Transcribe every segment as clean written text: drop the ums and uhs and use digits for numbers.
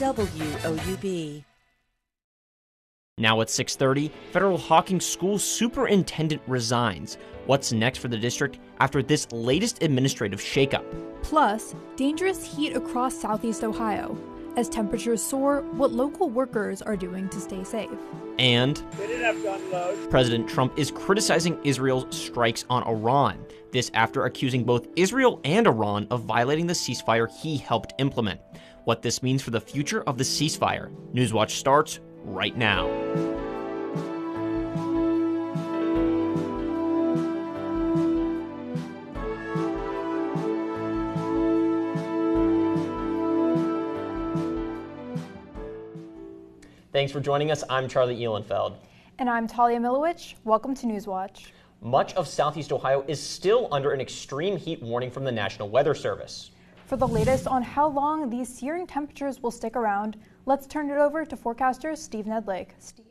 WOUB. Now at 6:30, Federal Hawking School Superintendent resigns. What's next for the district after this latest administrative shakeup? Plus, dangerous heat across southeast Ohio. As temperatures soar, what local workers are doing to stay safe. And they didn't have to unload. President Trump is criticizing Israel's strikes on Iran. This after accusing both Israel and Iran of violating the ceasefire he helped implement. What this means for the future of the ceasefire. Newswatch starts right now. Thanks for joining us. I'm Charlie Ehlenfeld. And I'm Talia Milowich. Welcome to Newswatch. Much of southeast Ohio is still under an extreme heat warning from the National Weather Service. For the latest on how long these searing temperatures will stick around, let's turn it over to forecaster Steve Nedlake. Steve?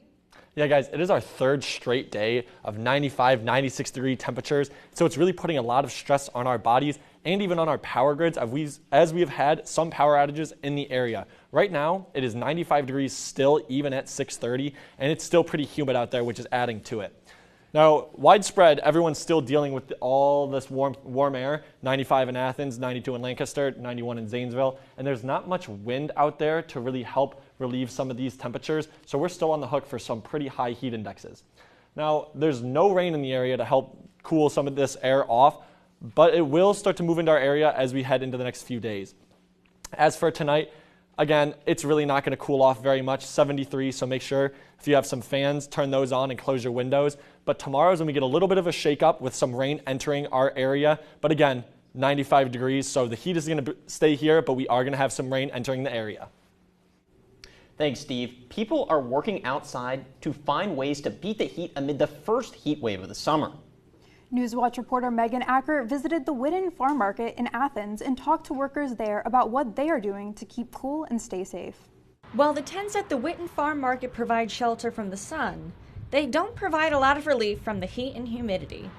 Yeah, guys, it is our third straight day of 95, 96 degree temperatures, so it's really putting a lot of stress on our bodies and even on our power grids as we have had some power outages in the area. Right now, it is 95 degrees still, even at 6:30, and it's still pretty humid out there, which is adding to it. Now, widespread, everyone's still dealing with all this warm air, 95 in Athens, 92 in Lancaster, 91 in Zanesville, and there's not much wind out there to really help relieve some of these temperatures, so we're still on the hook for some pretty high heat indexes. Now, there's no rain in the area to help cool some of this air off, but it will start to move into our area as we head into the next few days. As for tonight, again, it's really not going to cool off very much, 73, so make sure if you have some fans, turn those on and close your windows. But tomorrow is when we get a little bit of a shake-up with some rain entering our area. But again, 95 degrees, so the heat is going to stay here, but we are going to have some rain entering the area. Thanks, Steve. People are working outside to find ways to beat the heat amid the first heat wave of the summer. Newswatch reporter Megan Acker visited the Whitten Farm Market in Athens and talked to workers there about what they are doing to keep cool and stay safe. While the tents at the Whitten Farm Market provide shelter from the sun, they don't provide a lot of relief from the heat and humidity.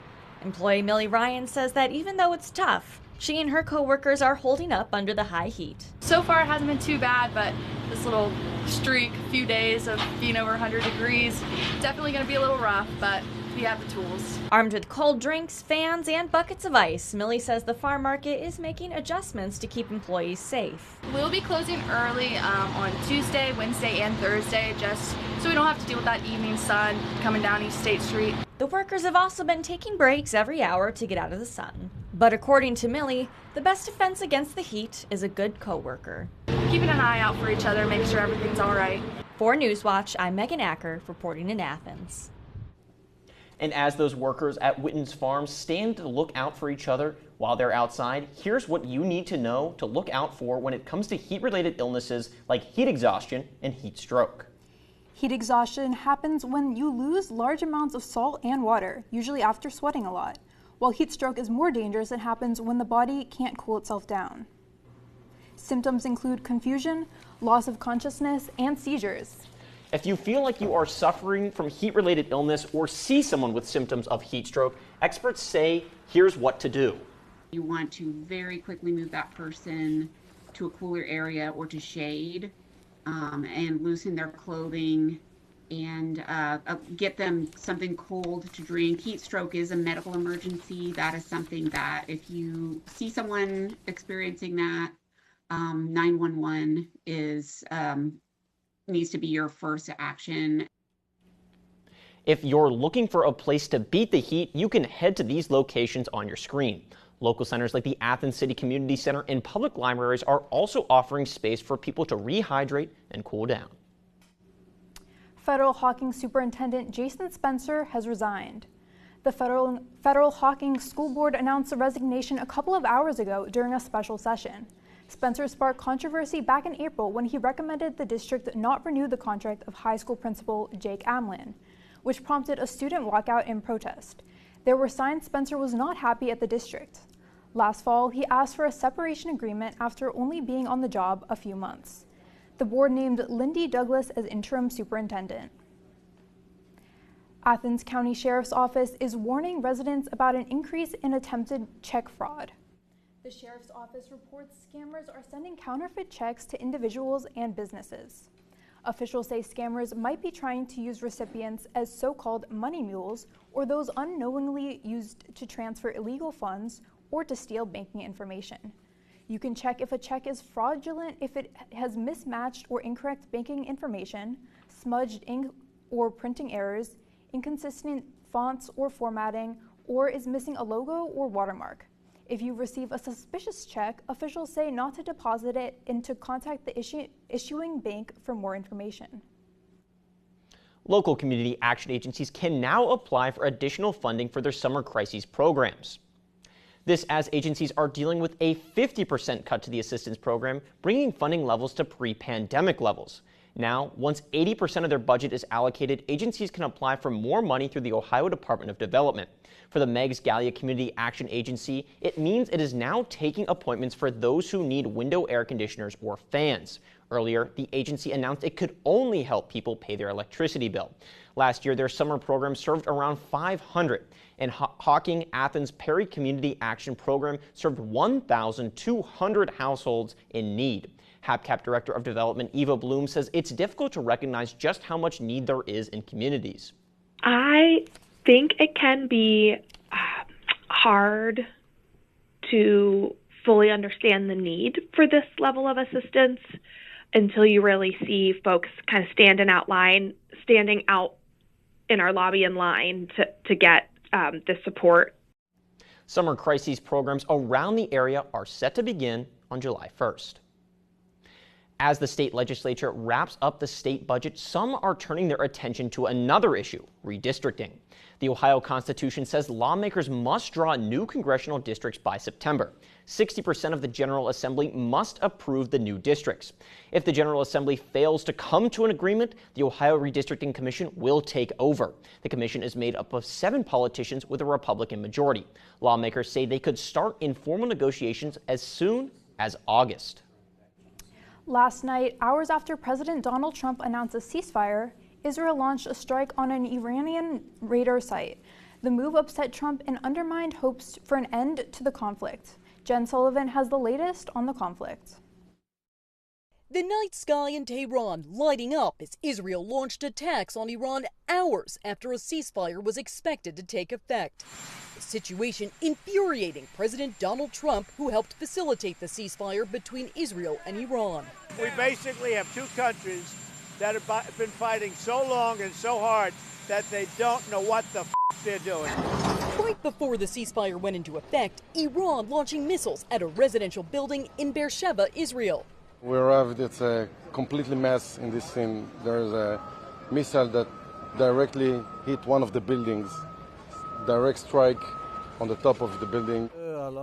Employee Millie Ryan says that even though it's tough, she and her co-workers are holding up under the high heat. So far it hasn't been too bad, but this little streak, few days of being over 100 degrees, definitely going to be a little rough, but we have the tools. Armed with cold drinks, fans, and buckets of ice, Millie says the farm market is making adjustments to keep employees safe. We'll be closing early on Tuesday, Wednesday, and Thursday, just so we don't have to deal with that evening sun coming down East State Street. The workers have also been taking breaks every hour to get out of the sun. But according to Millie, the best defense against the heat is a good coworker. Keeping an eye out for each other, making sure everything's all right. For Newswatch, I'm Megan Acker, reporting in Athens. And as those workers at Whitten's Farm stand to look out for each other while they're outside, here's what you need to know to look out for when it comes to heat-related illnesses like heat exhaustion and heat stroke. Heat exhaustion happens when you lose large amounts of salt and water, usually after sweating a lot, while heat stroke is more dangerous and happens when the body can't cool itself down. Symptoms include confusion, loss of consciousness, and seizures. If you feel like you are suffering from heat-related illness or see someone with symptoms of heat stroke, experts say here's what to do. You want to very quickly move that person to a cooler area or to shade and loosen their clothing and get them something cold to drink. Heat stroke is a medical emergency. That is something that if you see someone experiencing that, 911 needs to be your first action. If you're looking for a place to beat the heat, you can head to these locations on your screen. Local centers like the Athens City Community Center and public libraries are also offering space for people to rehydrate and cool down. Federal Hawking Superintendent Jason Spencer has resigned. The Federal Hawking School Board announced a resignation a couple of hours ago during a special session. Spencer sparked controversy back in April when he recommended the district not renew the contract of high school principal Jake Amlin, which prompted a student walkout in protest. There were signs Spencer was not happy at the district. Last fall, he asked for a separation agreement after only being on the job a few months. The board named Lindy Douglas as interim superintendent. Athens County Sheriff's Office is warning residents about an increase in attempted check fraud. The sheriff's office reports scammers are sending counterfeit checks to individuals and businesses. Officials say scammers might be trying to use recipients as so-called money mules, or those unknowingly used to transfer illegal funds or to steal banking information. You can check if a check is fraudulent if it has mismatched or incorrect banking information, smudged ink or printing errors, inconsistent fonts or formatting, or is missing a logo or watermark. If you receive a suspicious check, officials say not to deposit it and to contact the issuing bank for more information. Local community action agencies can now apply for additional funding for their summer crises programs. This as agencies are dealing with a 50% cut to the assistance program, bringing funding levels to pre-pandemic levels. Now, once 80% of their budget is allocated, agencies can apply for more money through the Ohio Department of Development. For the Meigs Gallia Community Action Agency, it means it is now taking appointments for those who need window air conditioners or fans. Earlier, the agency announced it could only help people pay their electricity bill. Last year, their summer program served around 500, and Hocking Athens Perry Community Action Program served 1,200 households in need. HAPCAP Director of Development Eva Bloom says it's difficult to recognize just how much need there is in communities. I think it can be hard to fully understand the need for this level of assistance until you really see folks kind of standing out in our lobby in line to get this support. Summer crises programs around the area are set to begin on July 1st. As the state legislature wraps up the state budget, some are turning their attention to another issue, redistricting. The Ohio Constitution says lawmakers must draw new congressional districts by September. 60% of the General Assembly must approve the new districts. If the General Assembly fails to come to an agreement, the Ohio Redistricting Commission will take over. The commission is made up of 7 politicians with a Republican majority. Lawmakers say they could start informal negotiations as soon as August. Last night, hours after President Donald Trump announced a ceasefire, Israel launched a strike on an Iranian radar site. The move upset Trump and undermined hopes for an end to the conflict. Jen Sullivan has the latest on the conflict. The night sky in Tehran lighting up as Israel launched attacks on Iran hours after a ceasefire was expected to take effect. The situation infuriating President Donald Trump, who helped facilitate the ceasefire between Israel and Iran. We basically have two countries that have been fighting so long and so hard that they don't know what the they're doing. Right before the ceasefire went into effect, Iran launching missiles at a residential building in Beersheba, Israel. We arrived, it's a completely mess in this scene. There's a missile that directly hit one of the buildings, direct strike on the top of the building.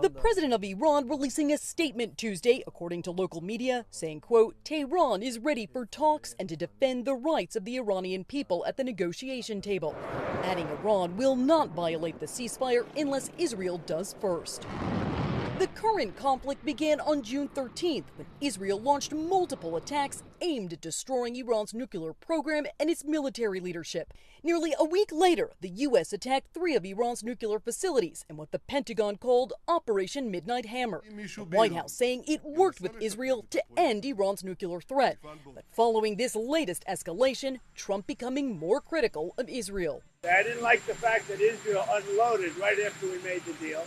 The president of Iran releasing a statement Tuesday, according to local media, saying, quote, Tehran is ready for talks and to defend the rights of the Iranian people at the negotiation table, adding Iran will not violate the ceasefire unless Israel does first. The current conflict began on June 13th when Israel launched multiple attacks aimed at destroying Iran's nuclear program and its military leadership. Nearly a week later, the U.S. attacked 3 of Iran's nuclear facilities in what the Pentagon called Operation Midnight Hammer. The White House saying it worked with Israel to end Iran's nuclear threat. But following this latest escalation, Trump becoming more critical of Israel. I didn't like the fact that Israel unloaded right after we made the deal.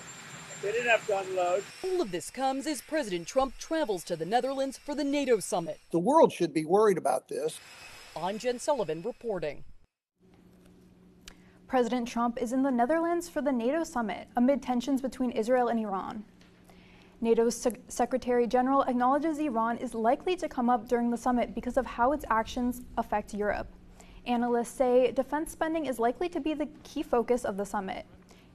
They didn't have to unload. All of this comes as President Trump travels to the Netherlands for the NATO summit. The world should be worried about this. I'm Jen Sullivan reporting. President Trump is in the Netherlands for the NATO summit amid tensions between Israel and Iran. NATO's Secretary General acknowledges Iran is likely to come up during the summit because of how its actions affect Europe. Analysts say defense spending is likely to be the key focus of the summit.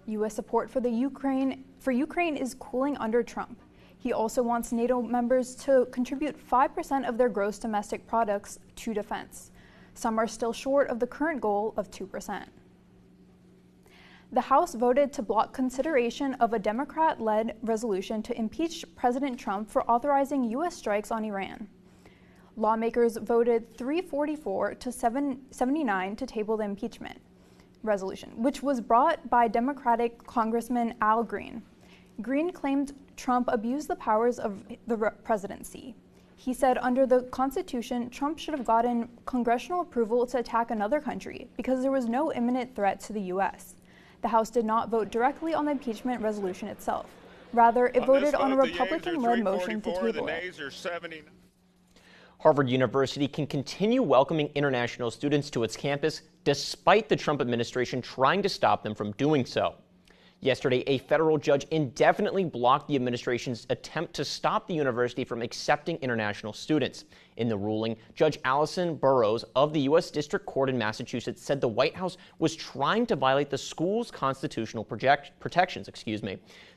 U.S. support for Ukraine is cooling under Trump. He also wants NATO members to contribute 5% of their gross domestic products to defense. Some are still short of the current goal of 2%. The House voted to block consideration of a Democrat-led resolution to impeach President Trump for authorizing U.S. strikes on Iran. Lawmakers voted 344 to 79 to table the impeachment resolution, which was brought by Democratic Congressman Al Green. Green claimed Trump abused the powers of the presidency. He said under the Constitution, Trump should have gotten congressional approval to attack another country because there was no imminent threat to the U.S. The House did not vote directly on the impeachment resolution itself. Rather, it voted on a Republican-led motion to table it. Harvard University can continue welcoming international students to its campus despite the Trump administration trying to stop them from doing so. Yesterday, a federal judge indefinitely blocked the administration's attempt to stop the university from accepting international students. In the ruling, Judge Allison Burroughs of the U.S. District Court in Massachusetts said the White House was trying to violate the school's constitutional protections.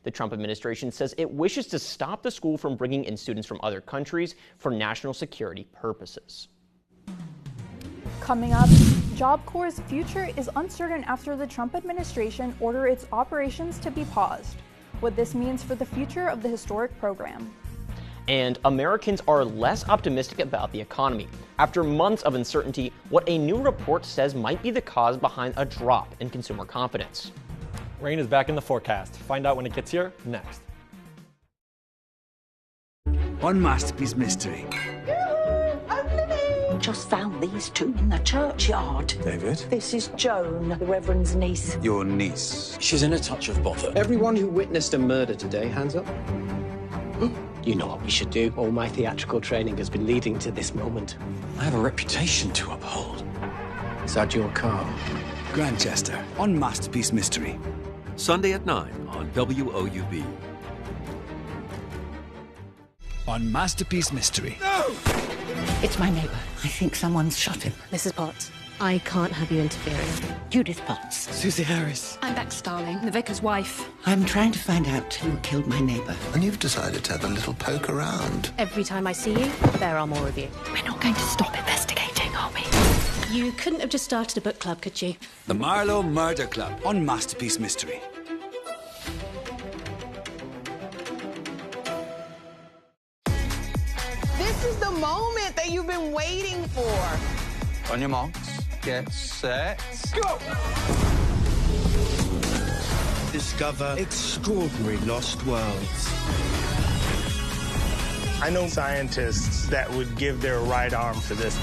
The Trump administration says it wishes to stop the school from bringing in students from other countries for national security purposes. Coming up, Job Corps' future is uncertain after the Trump administration ordered its operations to be paused. What this means for the future of the historic program. And Americans are less optimistic about the economy. After months of uncertainty, what a new report says might be the cause behind a drop in consumer confidence. Rain is back in the forecast. Find out when it gets here next. On Masterpiece Mystery. Just found these two in the churchyard. David? This is Joan, the Reverend's niece. Your niece. She's in a touch of bother. Everyone who witnessed a murder today, hands up. You know what we should do. All my theatrical training has been leading to this moment. I have a reputation to uphold. Is that your car? Grantchester, on Masterpiece Mystery. Sunday at 9 on WOUB. On Masterpiece Mystery. No! It's my neighbor. I think someone's shot him. Mrs. Potts, I can't have you interfering. Judith Potts. Susie Harris. I'm Bex Starling, the vicar's wife. I'm trying to find out who killed my neighbor. And you've decided to have a little poke around. Every time I see you, there are more of you. We're not going to stop investigating, are we? You couldn't have just started a book club, could you? The Marlowe Murder Club on Masterpiece Mystery. This is the moment that you've been waiting for. On your marks, get set, go! Discover extraordinary lost worlds. I know scientists that would give their right arm for this.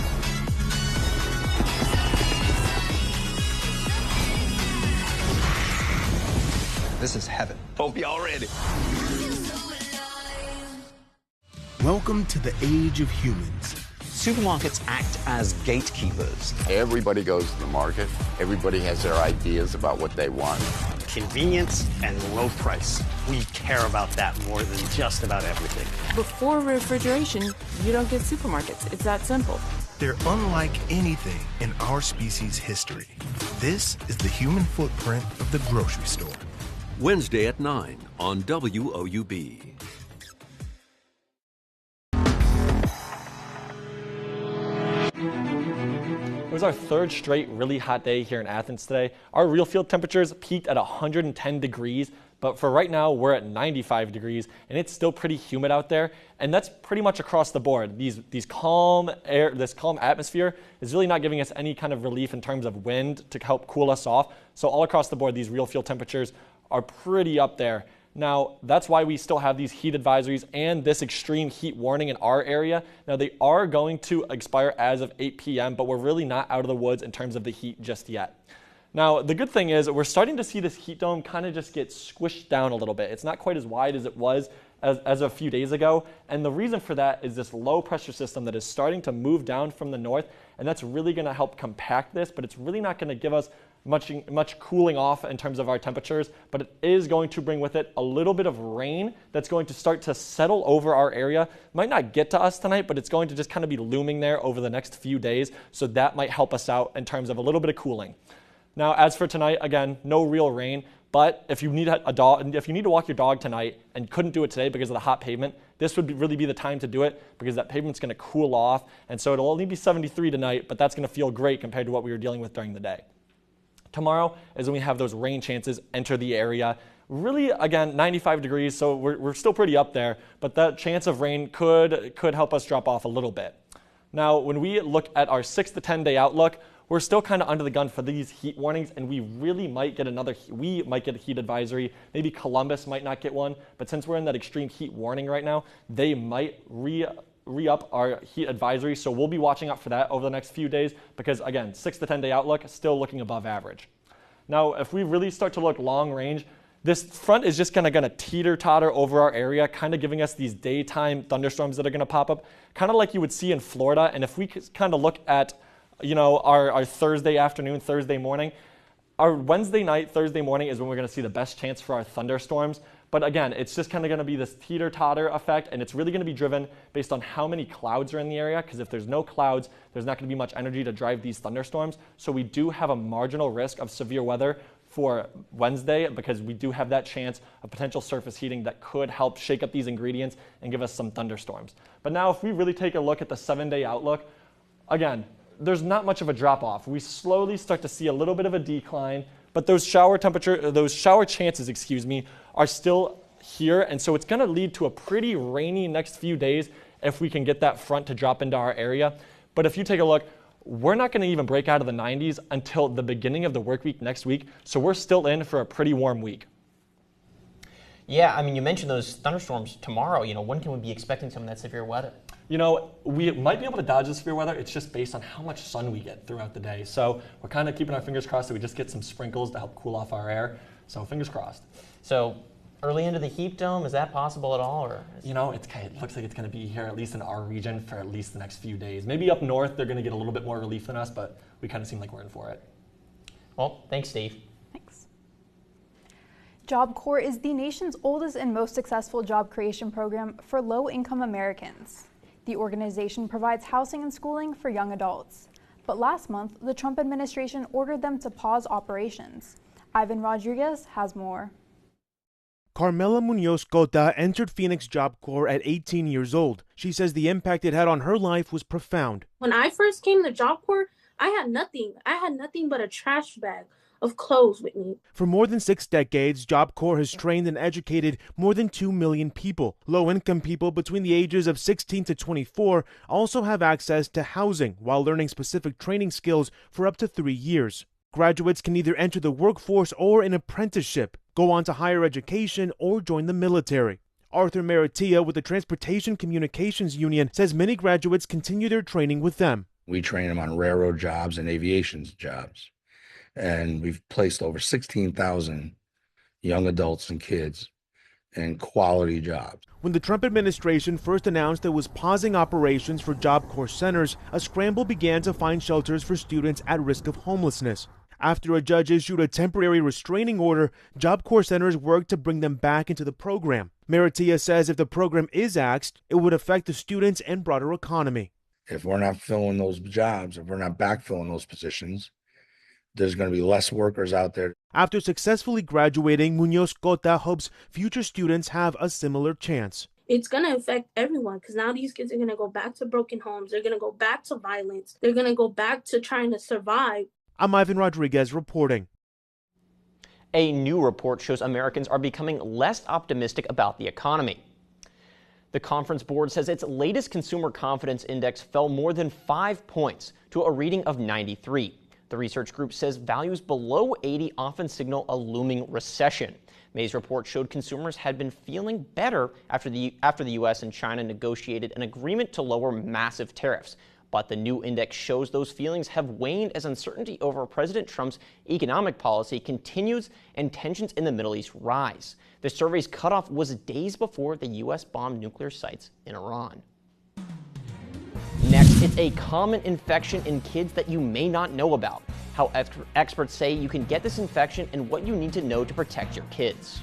This is heaven. Hope y'all ready. Welcome to the age of humans. Supermarkets act as gatekeepers. Everybody goes to the market. Everybody has their ideas about what they want. Convenience and low price. We care about that more than just about everything. Before refrigeration, you don't get supermarkets. It's that simple. They're unlike anything in our species' history. This is the human footprint of the grocery store. Wednesday at 9 on WOUB. It was our third straight really hot day here in Athens today. Our real field temperatures peaked at 110 degrees, but for right now we're at 95 degrees and it's still pretty humid out there, and that's pretty much across the board. This calm atmosphere is really not giving us any kind of relief in terms of wind to help cool us off. So all across the board, these real field temperatures are pretty up there. Now, that's why we still have these heat advisories and this extreme heat warning in our area. Now, they are going to expire as of 8 p.m., but we're really not out of the woods in terms of the heat just yet. Now, the good thing is we're starting to see this heat dome kind of just get squished down a little bit. It's not quite as wide as it was as a few days ago, and the reason for that is this low pressure system that is starting to move down from the north, and that's really going to help compact this, but it's really not going to give us much cooling off in terms of our temperatures, but it is going to bring with it a little bit of rain that's going to start to settle over our area. Might not get to us tonight, but it's going to just kind of be looming there over the next few days, so that might help us out in terms of a little bit of cooling. Now, as for tonight, again, no real rain, but if you need to walk your dog tonight and couldn't do it today because of the hot pavement, this would really be the time to do it because that pavement's going to cool off, and so it'll only be 73 tonight, but that's going to feel great compared to what we were dealing with during the day. Tomorrow is when we have those rain chances enter the area. Really, again, 95 degrees, so we're still pretty up there, but that chance of rain could help us drop off a little bit. Now, when we look at our 6 to 10 day outlook, we're still kind of under the gun for these heat warnings, and we really might get a heat advisory. Maybe Columbus might not get one, but since we're in that extreme heat warning right now, they might re-up our heat advisory. So we'll be watching out for that over the next few days because, again, 6 to 10 day outlook, still looking above average. Now, if we really start to look long range, this front is just kind of teeter-totter over our area, kind of giving us these daytime thunderstorms that are going to pop up, kind of like you would see in Florida. And if we kind of look at our Thursday afternoon, Thursday morning, our Wednesday night, Thursday morning is when we're going to see the best chance for our thunderstorms. But again, it's just kind of going to be this teeter-totter effect, and it's really going to be driven based on how many clouds are in the area, because if there's no clouds, there's not going to be much energy to drive these thunderstorms. So we do have a marginal risk of severe weather for Wednesday because we do have that chance of potential surface heating that could help shake up these ingredients and give us some thunderstorms. But now if we really take a look at the 7-day outlook, again, there's not much of a drop-off. We slowly start to see a little bit of a decline, but those shower chances, are still here, and so it's going to lead to a pretty rainy next few days if we can get that front to drop into our area. But if you take a look, we're not going to even break out of the 90s until the beginning of the work week next week, so we're still in for a pretty warm week. Yeah, I mean, you mentioned those thunderstorms tomorrow. When can we be expecting some of that severe weather? We might be able to dodge the severe weather. It's just based on how much sun we get throughout the day. So we're kind of keeping our fingers crossed that we just get some sprinkles to help cool off our air. So fingers crossed. So early into the heat dome, is that possible at all? Or it looks like it's going to be here, at least in our region, for at least the next few days. Maybe up north, they're going to get a little bit more relief than us, but we kind of seem like we're in for it. Well, thanks, Steve. Thanks. Job Corps is the nation's oldest and most successful job creation program for low-income Americans. The organization provides housing and schooling for young adults. But last month, the Trump administration ordered them to pause operations. Ivan Rodriguez has more. Carmela Munoz Cota entered Phoenix Job Corps at 18 years old. She says the impact it had on her life was profound. When I first came to Job Corps, I had nothing. I had nothing but a trash bag of clothes with me. For more than 6 decades, Job Corps has trained and educated more than 2 million people. Low-income people between the ages of 16 to 24 also have access to housing while learning specific training skills for up to 3 years. Graduates can either enter the workforce or an apprenticeship, go on to higher education, or join the military. Arthur Maratia with the Transportation Communications Union says many graduates continue their training with them. We train them on railroad jobs and aviation jobs. And we've placed over 16,000 young adults and kids in quality jobs. When the Trump administration first announced it was pausing operations for Job Corps centers, a scramble began to find shelters for students at risk of homelessness. After a judge issued a temporary restraining order, Job Corps centers worked to bring them back into the program. Maratia says if the program is axed, it would affect the students and broader economy. If we're not filling those jobs, if we're not backfilling those positions, there's going to be less workers out there. After successfully graduating, Munoz Cota hopes future students have a similar chance. It's going to affect everyone because now these kids are going to go back to broken homes. They're going to go back to violence. They're going to go back to trying to survive. I'm Ivan Rodriguez reporting. A new report shows Americans are becoming less optimistic about the economy. The Conference Board says its latest consumer confidence index fell more than 5 points to a reading of 93. The research group says values below 80 often signal a looming recession. May's report showed consumers had been feeling better after the U.S. and China negotiated an agreement to lower massive tariffs. But the new index shows those feelings have waned as uncertainty over President Trump's economic policy continues and tensions in the Middle East rise. The survey's cutoff was days before the U.S. bombed nuclear sites in Iran. Next, it's a common infection in kids that you may not know about. How experts say you can get this infection and what you need to know to protect your kids.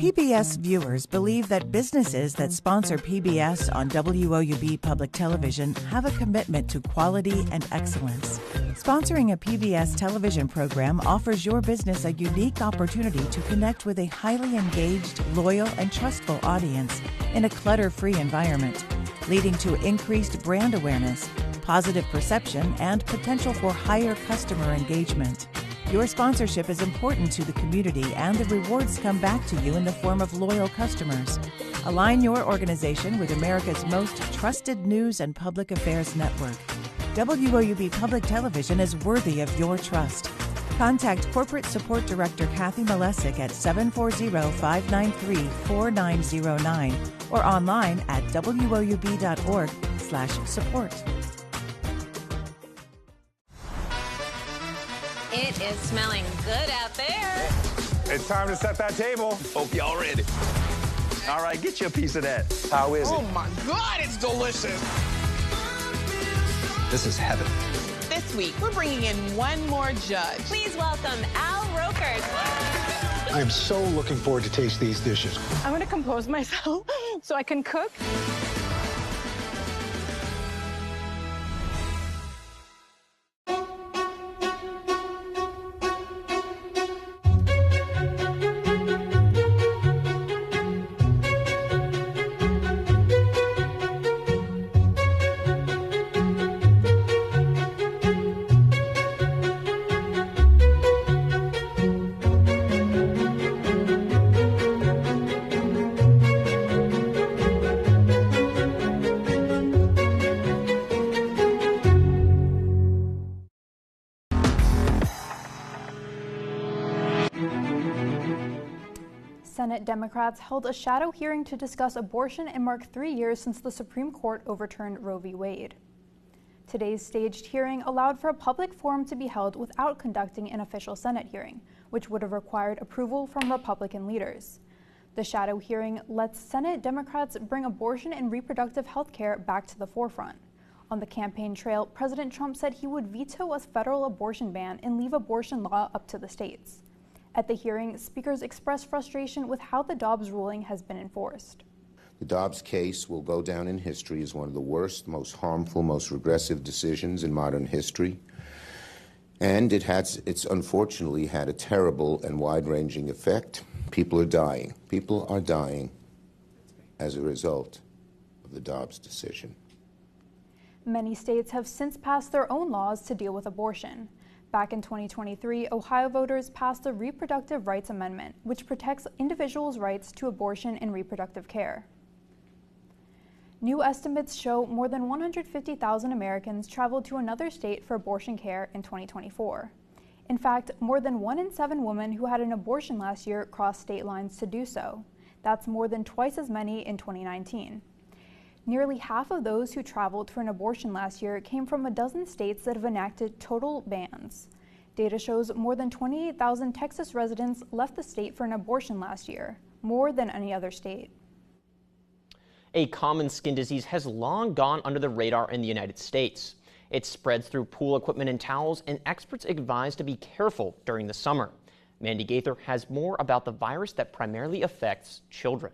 PBS viewers believe that businesses that sponsor PBS on WOUB Public Television have a commitment to quality and excellence. Sponsoring a PBS television program offers your business a unique opportunity to connect with a highly engaged, loyal, and trustful audience in a clutter-free environment, leading to increased brand awareness, positive perception, and potential for higher customer engagement. Your sponsorship is important to the community, and the rewards come back to you in the form of loyal customers. Align your organization with America's most trusted news and public affairs network. WOUB Public Television is worthy of your trust. Contact Corporate Support Director Kathy Malesic at 740-593-4909 or online at woub.org/support. It is smelling good out there. It's time to set that table. Hope y'all ready. All right, get you a piece of that. How is it? Oh my God, it's delicious. This is heaven. This week, we're bringing in one more judge. Please welcome Al Roker. I am so looking forward to taste these dishes. I'm going to compose myself so I can cook. Senate Democrats held a shadow hearing to discuss abortion and mark 3 years since the Supreme Court overturned Roe v. Wade. Today's staged hearing allowed for a public forum to be held without conducting an official Senate hearing, which would have required approval from Republican leaders. The shadow hearing lets Senate Democrats bring abortion and reproductive health care back to the forefront. On the campaign trail, President Trump said he would veto a federal abortion ban and leave abortion law up to the states. At the hearing, speakers expressed frustration with how the Dobbs ruling has been enforced. The Dobbs case will go down in history as one of the worst, most harmful, most regressive decisions in modern history. And it's unfortunately had a terrible and wide-ranging effect. People are dying. People are dying as a result of the Dobbs decision. Many states have since passed their own laws to deal with abortion. Back in 2023, Ohio voters passed the Reproductive Rights Amendment, which protects individuals' rights to abortion and reproductive care. New estimates show more than 150,000 Americans traveled to another state for abortion care in 2024. In fact, more than 1 in 7 women who had an abortion last year crossed state lines to do so. That's more than twice as many in 2019. Nearly half of those who traveled for an abortion last year came from a dozen states that have enacted total bans. Data shows more than 28,000 Texas residents left the state for an abortion last year, more than any other state. A common skin disease has long gone under the radar in the United States. It spreads through pool equipment and towels, and experts advise to be careful during the summer. Mandy Gaither has more about the virus that primarily affects children.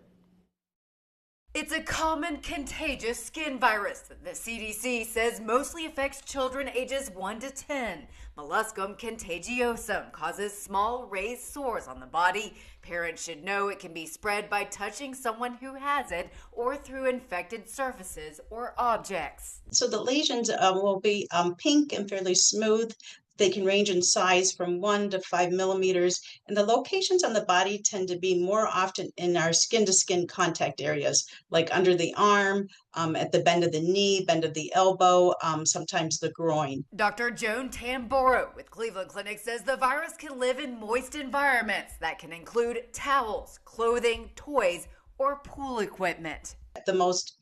It's a common contagious skin virus that the CDC says mostly affects children ages 1 to 10. Molluscum contagiosum causes small raised sores on the body. Parents should know it can be spread by touching someone who has it or through infected surfaces or objects. So the lesions will be pink and fairly smooth. They can range in size from 1 to 5 millimeters, and the locations on the body tend to be more often in our skin-to-skin contact areas, like under the arm, at the bend of the knee, bend of the elbow, sometimes the groin. Dr. Joan Tamboro with Cleveland Clinic says the virus can live in moist environments that can include towels, clothing, toys, or pool equipment. The most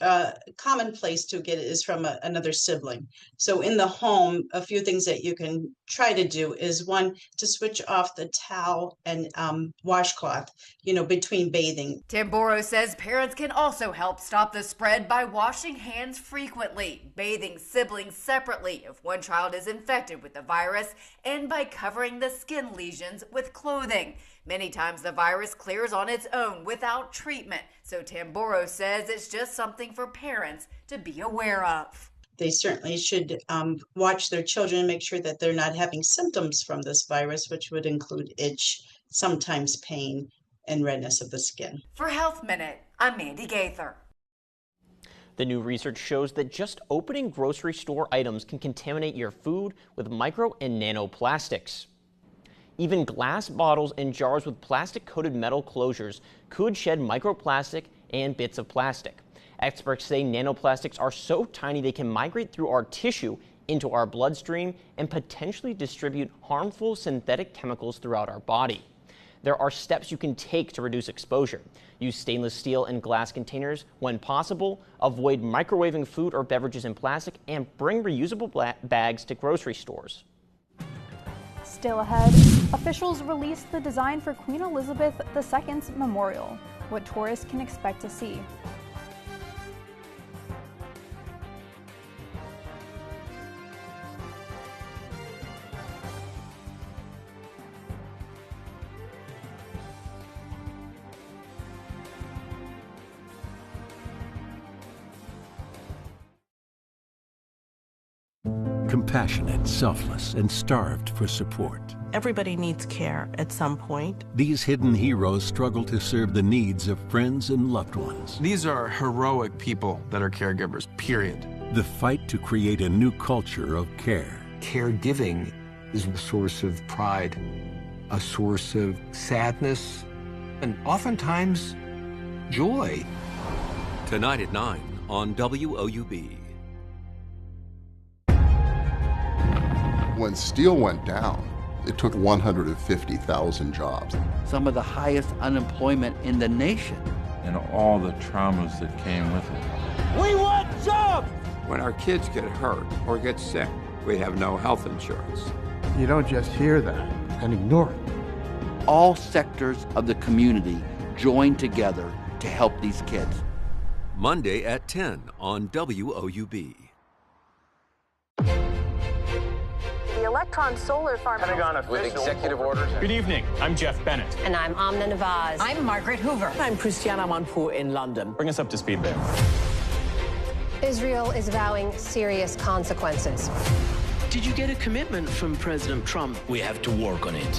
common place to get it is from another sibling. So in the home, a few things that you can try to do is, one, to switch off the towel and washcloth, between bathing. Tamboro says parents can also help stop the spread by washing hands frequently, bathing siblings separately if one child is infected with the virus, and by covering the skin lesions with clothing. Many times the virus clears on its own without treatment, so Tamboro says it's just something for parents to be aware of. They certainly should watch their children and make sure that they're not having symptoms from this virus, which would include itch, sometimes pain, and redness of the skin. For Health Minute, I'm Mandy Gaither. The new research shows that just opening grocery store items can contaminate your food with micro and nanoplastics. Even glass bottles and jars with plastic-coated metal closures could shed microplastic and bits of plastic. Experts say nanoplastics are so tiny they can migrate through our tissue into our bloodstream and potentially distribute harmful synthetic chemicals throughout our body. There are steps you can take to reduce exposure. Use stainless steel and glass containers when possible, avoid microwaving food or beverages in plastic, and bring reusable bags to grocery stores. Still ahead, officials released the design for Queen Elizabeth II's memorial, what tourists can expect to see. Compassionate, selfless, and starved for support. Everybody needs care at some point. These hidden heroes struggle to serve the needs of friends and loved ones. These are heroic people that are caregivers, period. The fight to create a new culture of care. Caregiving is a source of pride, a source of sadness, and oftentimes joy. Tonight at 9 on WOUB. When steel went down, it took 150,000 jobs. Some of the highest unemployment in the nation. And all the traumas that came with it. We want jobs! When our kids get hurt or get sick, we have no health insurance. You don't just hear that and ignore it. All sectors of the community join together to help these kids. Monday at 10 on WOUB. The Electron Solar Farm. Pentagon with executive orders. Good evening. I'm Jeff Bennett. And I'm Amna Nawaz. I'm Margaret Hoover. I'm Christiana Manpour in London. Bring us up to speed there. Israel is vowing serious consequences. Did you get a commitment from President Trump? We have to work on it.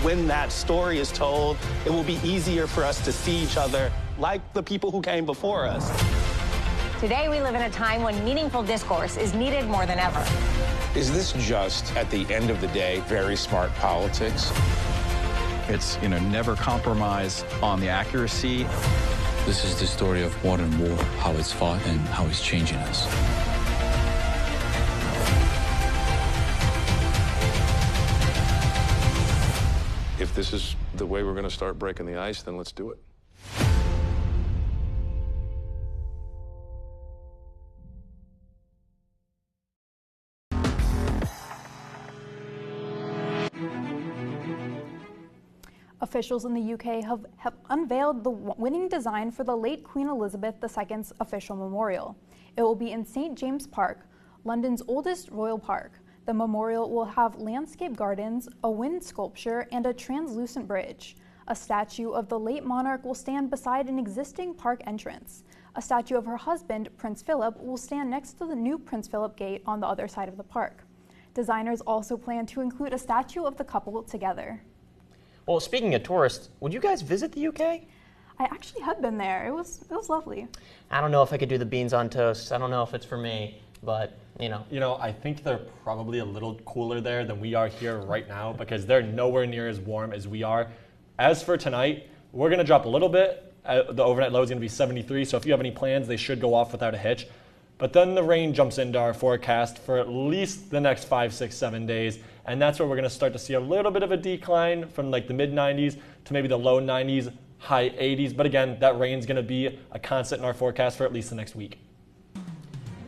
When that story is told, it will be easier for us to see each other like the people who came before us. Today, we live in a time when meaningful discourse is needed more than ever. Is this just, at the end of the day, very smart politics? It's, never compromise on the accuracy. This is the story of modern war, how it's fought and how it's changing us. If this is the way we're going to start breaking the ice, then let's do it. Officials in the UK have unveiled the winning design for the late Queen Elizabeth II's official memorial. It will be in St. James Park, London's oldest royal park. The memorial will have landscape gardens, a wind sculpture, and a translucent bridge. A statue of the late monarch will stand beside an existing park entrance. A statue of her husband, Prince Philip, will stand next to the new Prince Philip Gate on the other side of the park. Designers also plan to include a statue of the couple together. Well, speaking of tourists, would you guys visit the UK? I actually have been there. It was lovely. I don't know if I could do the beans on toast. I don't know if it's for me, but I think they're probably a little cooler there than we are here right now because they're nowhere near as warm as we are. As for tonight, we're going to drop a little bit. The overnight low is going to be 73, so if you have any plans, they should go off without a hitch. But then the rain jumps into our forecast for at least the next 5, 6, 7 days. And that's where we're going to start to see a little bit of a decline from like the mid 90s to maybe the low 90s, high 80s. But again, that rain's going to be a constant in our forecast for at least the next week.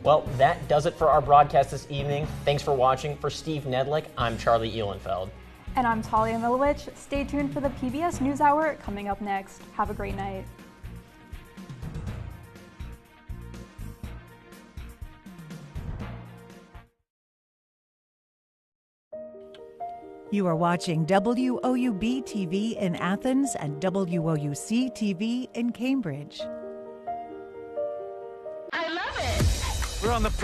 Well, that does it for our broadcast this evening. Thanks for watching. For Steve Nedlick, I'm Charlie Ehlenfeld. And I'm Talia Milovich. Stay tuned for the PBS NewsHour coming up next. Have a great night. You are watching WOUB TV in Athens and WOUC TV in Cambridge. I love it. We're on the